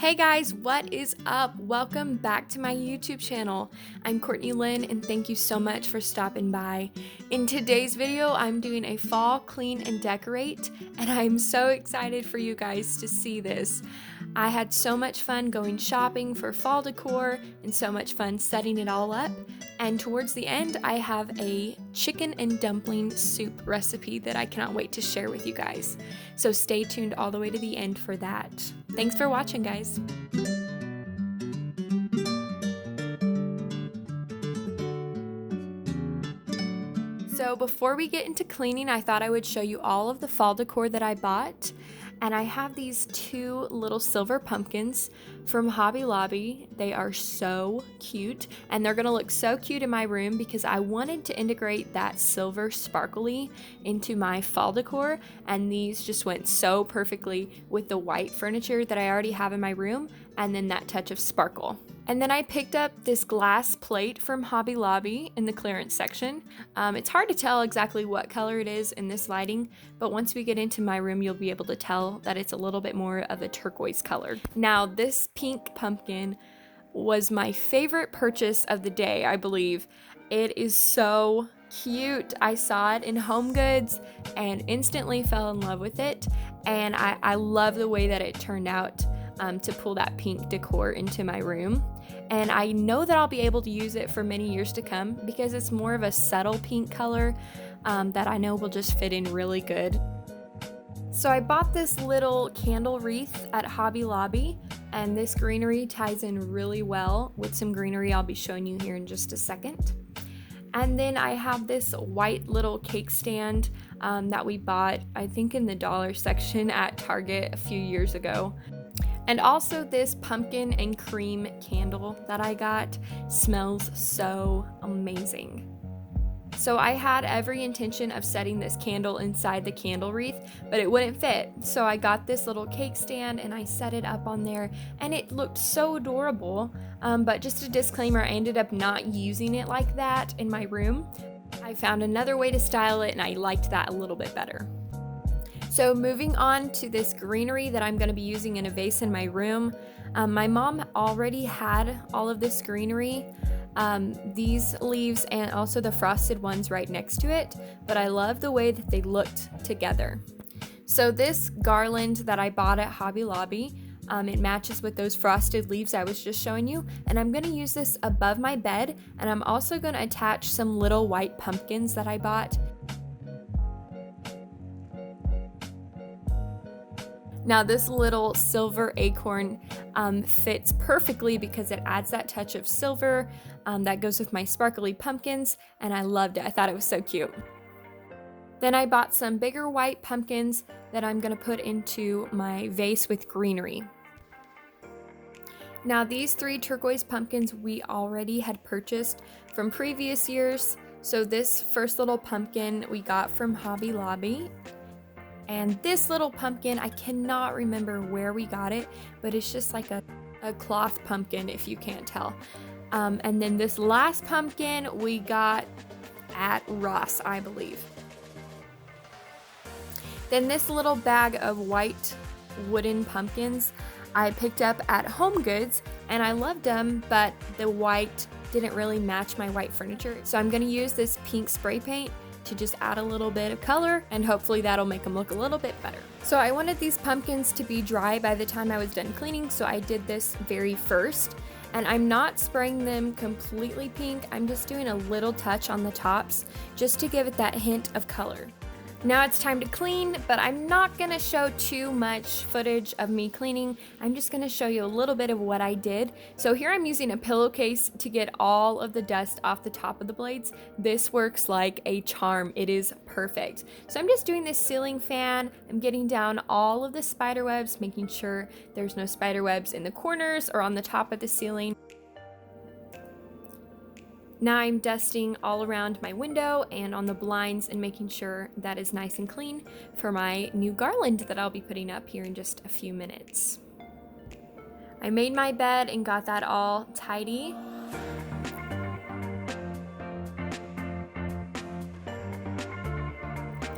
Hey guys, what is up? Welcome back to my YouTube channel. I'm Courtney and thank you so much for stopping by. In today's video, I'm doing a fall clean and decorate, and I'm so excited for you guys to see this. I had so much fun going shopping for fall decor and so much fun setting it all up. And towards the end, I have a chicken and dumpling soup recipe that I cannot wait to share with you guys. So stay tuned all the way to the end for that. Thanks for watching, guys. So before we get into cleaning, I thought I would show you all of the fall decor that I bought. And I have these two little silver pumpkins from Hobby Lobby. They are so cute, and they're gonna look so cute in my room because I wanted to integrate that silver sparkly into my fall decor, and these just went so perfectly with the white furniture that I already have in my room, and then that touch of sparkle. And then I picked up this glass plate from Hobby Lobby in the clearance section. It's hard to tell exactly what color it is in this lighting, but once we get into my room, you'll be able to tell that it's a little bit more of a turquoise color. Now, this pink pumpkin was my favorite purchase of the day, I believe. It is so cute. I saw it in Home Goods and instantly fell in love with it. And I love the way that it turned out to pull that pink decor into my room. And I know that I'll be able to use it for many years to come because it's more of a subtle pink color that I know will just fit in really good. So I bought this little candle wreath at Hobby Lobby, and this greenery ties in really well with some greenery I'll be showing you here in just a second. And then I have this white little cake stand that we bought, I think in the dollar section at Target a few years ago. And also this pumpkin and cream candle that I got smells so amazing. So I had every intention of setting this candle inside the candle wreath, but it wouldn't fit. So I got this little cake stand and I set it up on there, and it looked so adorable. But just a disclaimer, I ended up not using it like that in my room. I found another way to style it and I liked that a little bit better. So moving on to this greenery that I'm going to be using in a vase in my room. My mom already had all of this greenery, these leaves and also the frosted ones right next to it, but I love the way that they looked together. So this garland that I bought at Hobby Lobby, it matches with those frosted leaves I was just showing you, and I'm going to use this above my bed, and I'm also going to attach some little white pumpkins that I bought. Now this little silver acorn fits perfectly because it adds that touch of silver that goes with my sparkly pumpkins, and I loved it. I thought it was so cute. Then I bought some bigger white pumpkins that I'm going to put into my vase with greenery. Now these three turquoise pumpkins we already had purchased from previous years. So this first little pumpkin we got from Hobby Lobby. And this little pumpkin, I cannot remember where we got it, but it's just like a cloth pumpkin if you can't tell. And then this last pumpkin we got at Ross, I believe. Then this little bag of white wooden pumpkins I picked up at Home Goods, and I loved them, but the white didn't really match my white furniture. So I'm gonna use this pink spray paint to just add a little bit of color, and hopefully that'll make them look a little bit better. So I wanted these pumpkins to be dry by the time I was done cleaning, so I did this very first. And I'm not spraying them completely pink, I'm just doing a little touch on the tops just to give it that hint of color. Now it's time to clean, but I'm not gonna show too much footage of me cleaning. I'm just gonna show you a little bit of what I did. So here I'm using a pillowcase to get all of the dust off the top of the blades. This works like a charm. It is perfect. So I'm just doing this ceiling fan. I'm getting down all of the spider webs, making sure there's no spider webs in the corners or on the top of the ceiling. Now I'm dusting all around my window and on the blinds and making sure that is nice and clean for my new garland that I'll be putting up here in just a few minutes. I made my bed and got that all tidy.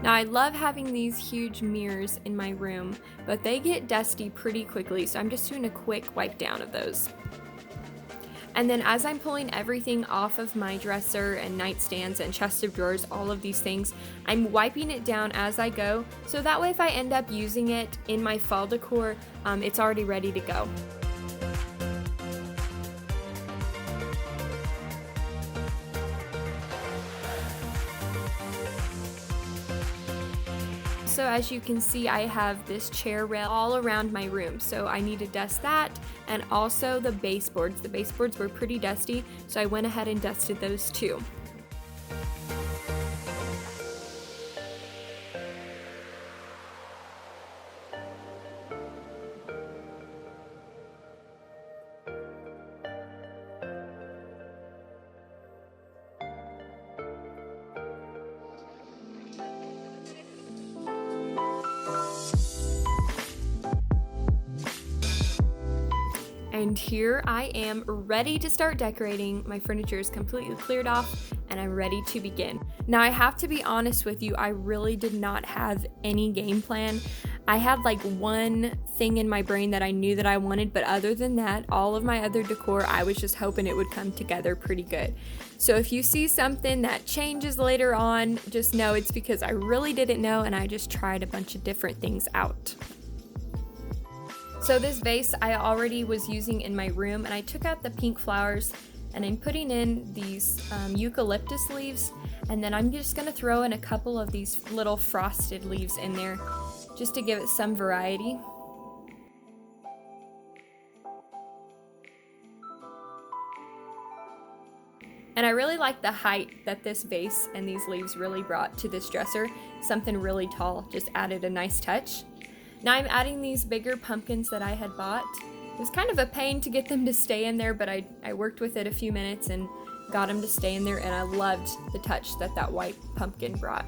Now I love having these huge mirrors in my room, but they get dusty pretty quickly, so I'm just doing a quick wipe down of those. And then as I'm pulling everything off of my dresser and nightstands and chest of drawers, all of these things, I'm wiping it down as I go, so that way if I end up using it in my fall decor, it's already ready to go. So as you can see, I have this chair rail all around my room, so I need to dust that, and also the baseboards. The baseboards were pretty dusty, so I went ahead and dusted those too. And here I am ready to start decorating. My furniture is completely cleared off and I'm ready to begin. Now I have to be honest with you, I really did not have any game plan. I had like one thing in my brain that I knew that I wanted, but other than that, all of my other decor, I was just hoping it would come together pretty good. So if you see something that changes later on, just know it's because I really didn't know and I just tried a bunch of different things out. So this vase I already was using in my room, and I took out the pink flowers and I'm putting in these eucalyptus leaves, and then I'm just gonna throw in a couple of these little frosted leaves in there just to give it some variety. And I really like the height that this vase and these leaves really brought to this dresser. Something really tall just added a nice touch. Now I'm adding these bigger pumpkins that I had bought. It was kind of a pain to get them to stay in there, but I worked with it a few minutes and got them to stay in there, and I loved the touch that that white pumpkin brought.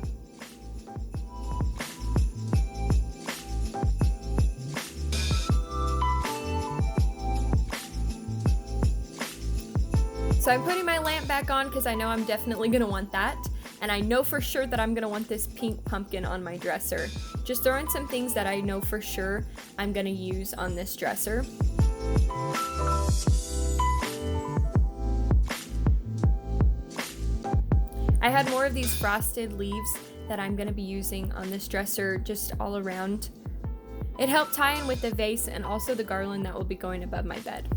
So I'm putting my lamp back on because I know I'm definitely going to want that. And I know for sure that I'm going to want this pink pumpkin on my dresser. Just throw in some things that I know for sure I'm going to use on this dresser. I had more of these frosted leaves that I'm going to be using on this dresser just all around. It helped tie in with the vase and also the garland that will be going above my bed.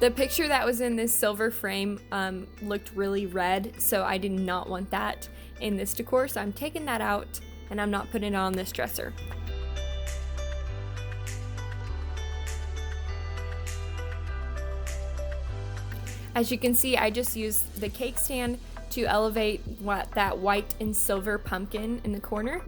The picture that was in this silver frame looked really red, so I did not want that in this decor, so I'm taking that out and I'm not putting it on this dresser. As you can see, I just used the cake stand to elevate that white and silver pumpkin in the corner.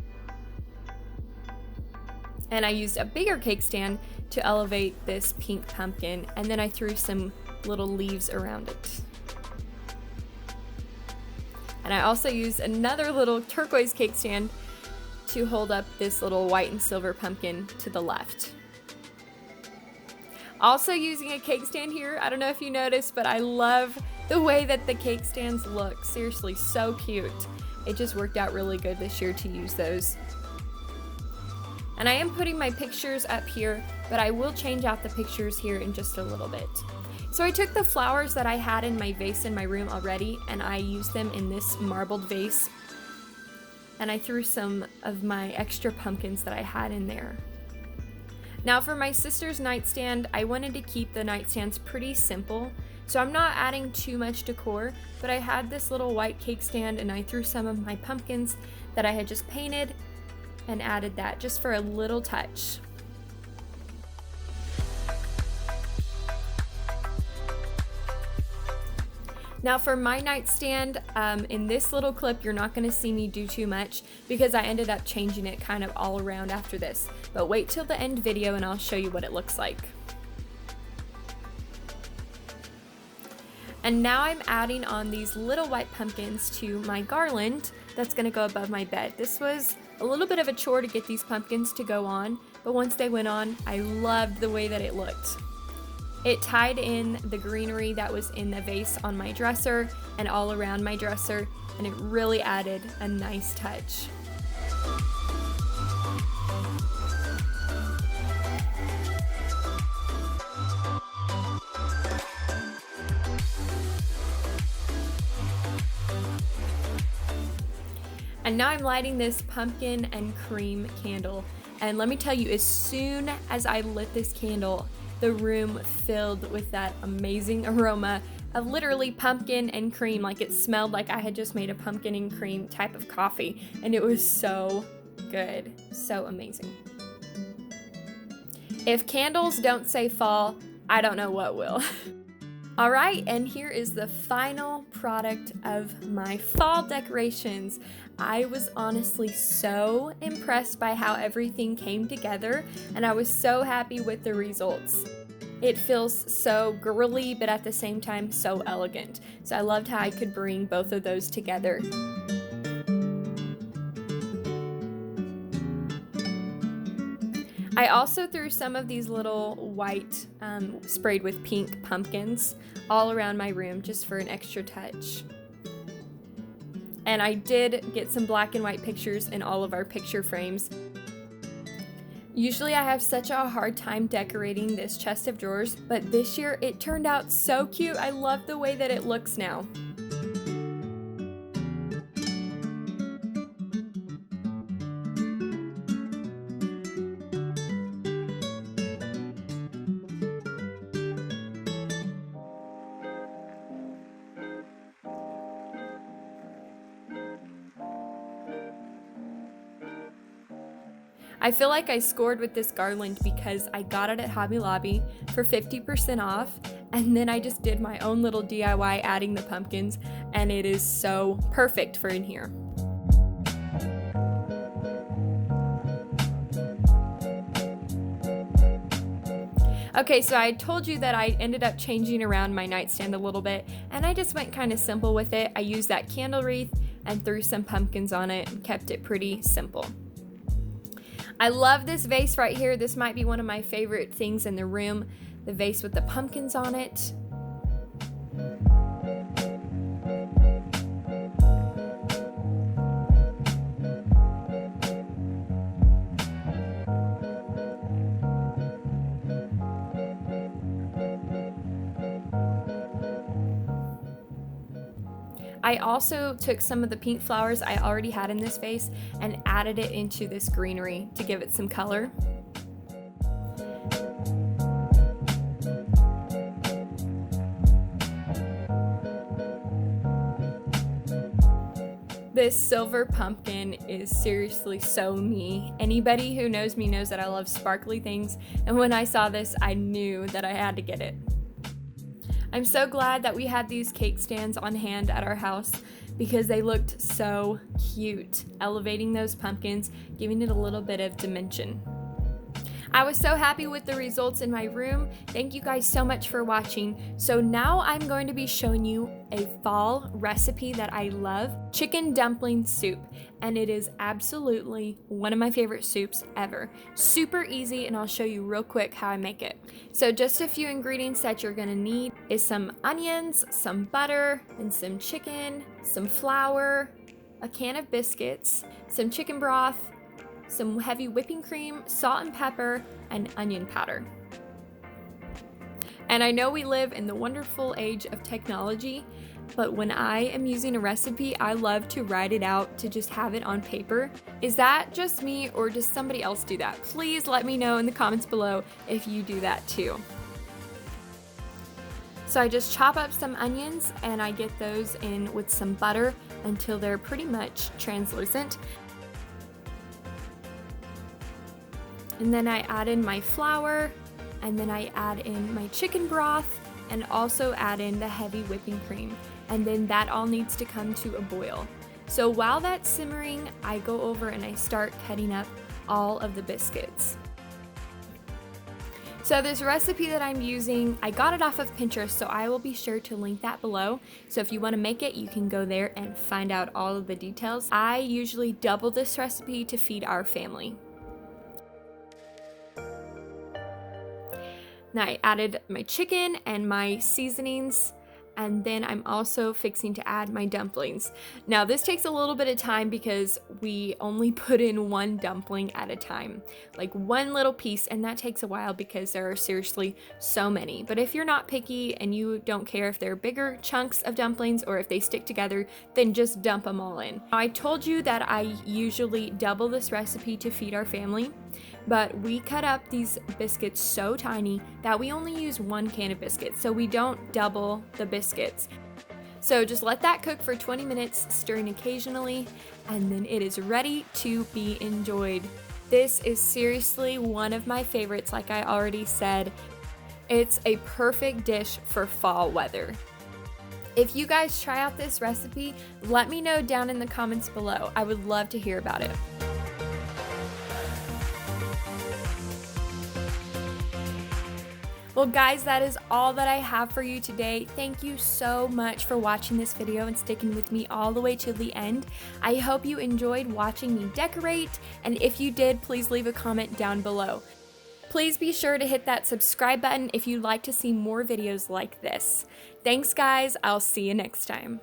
And I used a bigger cake stand to elevate this pink pumpkin, and then I threw some little leaves around it. And I also used another little turquoise cake stand to hold up this little white and silver pumpkin to the left. Also using a cake stand here, I don't know if you noticed, but I love the way that the cake stands look. Seriously, so cute. It just worked out really good this year to use those. And I am putting my pictures up here, but I will change out the pictures here in just a little bit. So I took the flowers that I had in my vase in my room already, and I used them in this marbled vase. And I threw some of my extra pumpkins that I had in there. Now for my sister's nightstand, I wanted to keep the nightstands pretty simple, so I'm not adding too much decor, but I had this little white cake stand and I threw some of my pumpkins that I had just painted and added that just for a little touch. Now for my nightstand, in this little clip, you're not going to see me do too much because I ended up changing it kind of all around after this. But wait till the end video and I'll show you what it looks like. And now I'm adding on these little white pumpkins to my garland that's going to go above my bed. This was a little bit of a chore to get these pumpkins to go on, but once they went on, I loved the way that it looked. It tied in the greenery that was in the vase on my dresser and all around my dresser, and it really added a nice touch. And now I'm lighting this pumpkin and cream candle. And let me tell you, as soon as I lit this candle, the room filled with that amazing aroma of literally pumpkin and cream. Like, it smelled like I had just made a pumpkin and cream type of coffee. And it was so good, so amazing. If candles don't say fall, I don't know what will. All right, and here is the final product of my fall decorations. I was honestly so impressed by how everything came together, and I was so happy with the results. It feels so girly, but at the same time so elegant. So I loved how I could bring both of those together. I also threw some of these little white sprayed with pink pumpkins all around my room just for an extra touch. And I did get some black and white pictures in all of our picture frames. Usually I have such a hard time decorating this chest of drawers, but this year it turned out so cute. I love the way that it looks now. I feel like I scored with this garland because I got it at Hobby Lobby for 50% off, and then I just did my own little DIY adding the pumpkins, and it is so perfect for in here. Okay, so I told you that I ended up changing around my nightstand a little bit, and I just went kind of simple with it. I used that candle wreath and threw some pumpkins on it and kept it pretty simple. I love this vase right here. This might be one of my favorite things in the room, the vase with the pumpkins on it. I also took some of the pink flowers I already had in this vase and added it into this greenery to give it some color. This silver pumpkin is seriously so me. Anybody who knows me knows that I love sparkly things, and when I saw this, I knew that I had to get it. I'm so glad that we had these cake stands on hand at our house because they looked so cute, elevating those pumpkins, giving it a little bit of dimension. I was so happy with the results in my room. Thank you guys so much for watching. So now I'm going to be showing you a fall recipe that I love, chicken dumpling soup. And it is absolutely one of my favorite soups ever. Super easy, and I'll show you real quick how I make it. So just a few ingredients that you're gonna need is some onions, some butter, and some chicken, some flour, a can of biscuits, some chicken broth, some heavy whipping cream, salt and pepper, and onion powder. And I know we live in the wonderful age of technology, but when I am using a recipe, I love to write it out, to just have it on paper. Is that just me, or does somebody else do that? Please let me know in the comments below if you do that too. So I just chop up some onions and I get those in with some butter until they're pretty much translucent. And then I add in my flour, and then I add in my chicken broth, and also add in the heavy whipping cream. And then that all needs to come to a boil. So while that's simmering, I go over and I start cutting up all of the biscuits. So this recipe that I'm using, I got it off of Pinterest, so I will be sure to link that below. So if you want to make it, you can go there and find out all of the details. I usually double this recipe to feed our family. Now I added my chicken and my seasonings, and then I'm also fixing to add my dumplings. Now this takes a little bit of time because we only put in one dumpling at a time, like one little piece, and that takes a while because there are seriously so many. But if you're not picky and you don't care if they're bigger chunks of dumplings or if they stick together, then just dump them all in. Now, I told you that I usually double this recipe to feed our family, but we cut up these biscuits so tiny that we only use 1 can of biscuits, so we don't double the biscuits. So just let that cook for 20 minutes, stirring occasionally, and then it is ready to be enjoyed. This is seriously one of my favorites, like I already said. It's a perfect dish for fall weather. If you guys try out this recipe, let me know down in the comments below. I would love to hear about it. Well guys, that is all that I have for you today. Thank you so much for watching this video and sticking with me all the way to the end. I hope you enjoyed watching me decorate, and if you did, please leave a comment down below. Please be sure to hit that subscribe button if you'd like to see more videos like this. Thanks guys, I'll see you next time.